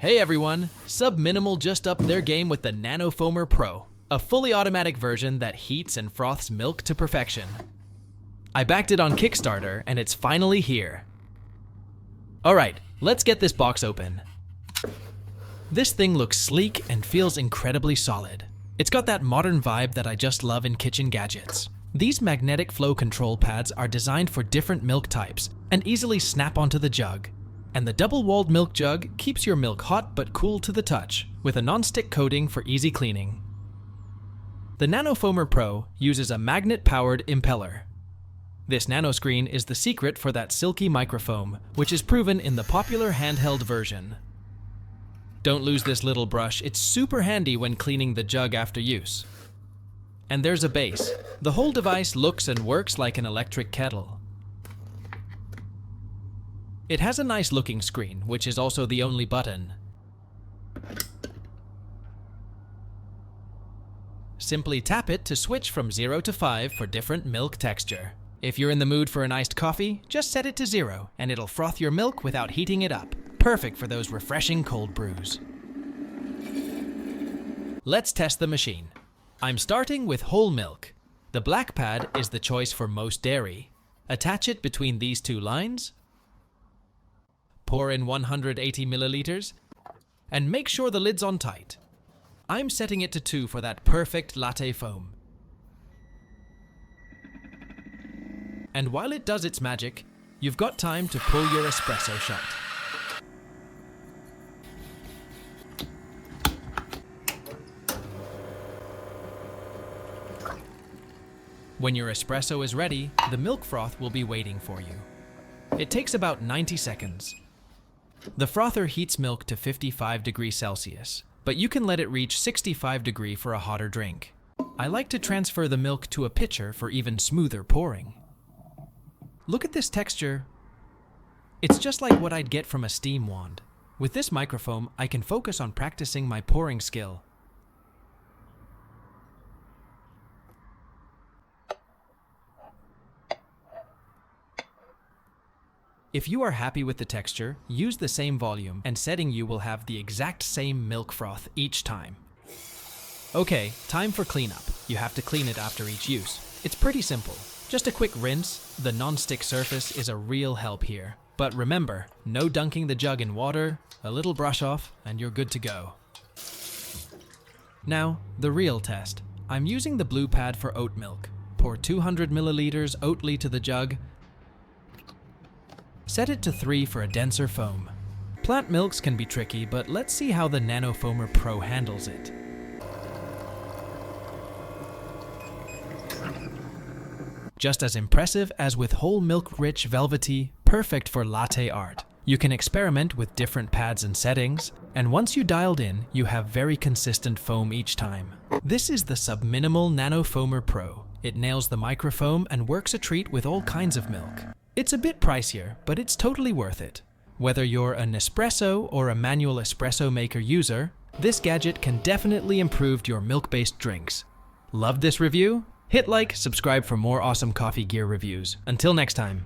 Hey everyone, Subminimal just upped their game with the NanoFoamer Pro, a fully automatic version that heats and froths milk to perfection. I backed it on Kickstarter and it's finally here. Alright, let's get this box open. This thing looks sleek and feels incredibly solid. It's got that modern vibe that I just love in kitchen gadgets. These magnetic flow control pads are designed for different milk types and easily snap onto the jug. And the double-walled milk jug keeps your milk hot but cool to the touch, with a non-stick coating for easy cleaning. The NanoFoamer Pro uses a magnet-powered impeller. This nanoscreen is the secret for that silky microfoam, which is proven in the popular handheld version. Don't lose this little brush, it's super handy when cleaning the jug after use. And there's a base. The whole device looks and works like an electric kettle. It has a nice looking screen, which is also the only button. Simply tap it to switch from 0 to 5 for different milk texture. If you're in the mood for an iced coffee, just set it to 0 and it'll froth your milk without heating it up. Perfect for those refreshing cold brews. Let's test the machine. I'm starting with whole milk. The black pad is the choice for most dairy. Attach it between these two lines. Pour in 180 milliliters and make sure the lid's on tight. I'm setting it to 2 for that perfect latte foam. And while it does its magic, you've got time to pull your espresso shot. When your espresso is ready, the milk froth will be waiting for you. It takes about 90 seconds. The frother heats milk to 55 degrees Celsius, but you can let it reach 65 degrees for a hotter drink. I like to transfer the milk to a pitcher for even smoother pouring. Look at this texture. It's just like what I'd get from a steam wand. With this microfoam, I can focus on practicing my pouring skill. If you are happy with the texture, use the same volume and setting you will have the exact same milk froth each time. Okay, time for cleanup. You have to clean it after each use. It's pretty simple. Just a quick rinse. The non-stick surface is a real help here. But remember, no dunking the jug in water, a little brush off, and you're good to go. Now, the real test. I'm using the blue pad for oat milk. Pour 200 milliliters Oatly to the jug. Set it to 3 for a denser foam. Plant milks can be tricky, but let's see how the NanoFoamer Pro handles it. Just as impressive as with whole milk rich velvety, perfect for latte art. You can experiment with different pads and settings, and once you dialed in, you have very consistent foam each time. This is the Subminimal NanoFoamer Pro. It nails the microfoam and works a treat with all kinds of milk. It's a bit pricier, but it's totally worth it. Whether you're an espresso or a manual espresso maker user, this gadget can definitely improve your milk-based drinks. Loved this review? Hit like, subscribe for more awesome coffee gear reviews. Until next time.